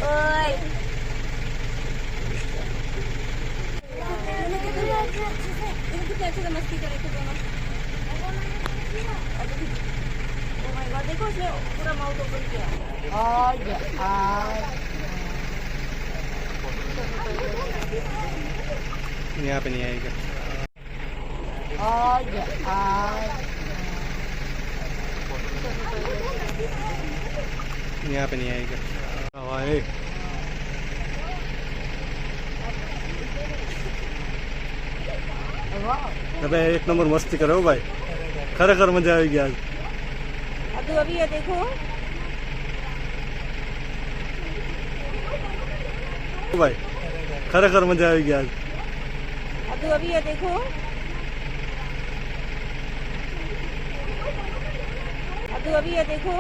ओए कितने अच्छे से मस्ती करे थे दोनों। ओ माय गॉड, देखो उसने पूरा माउथ ओपन किया। यहाँ पे नहीं आएगा। यहाँ पे नहीं आएगा। हवाए अबे एक नंबर मस्ती करो भाई, खरेखर मजा आएगी आज। अब अभी ये देखो भाई खरेखर मजा आएगी आज। अब अभी ये देखो अब अभी ये देखो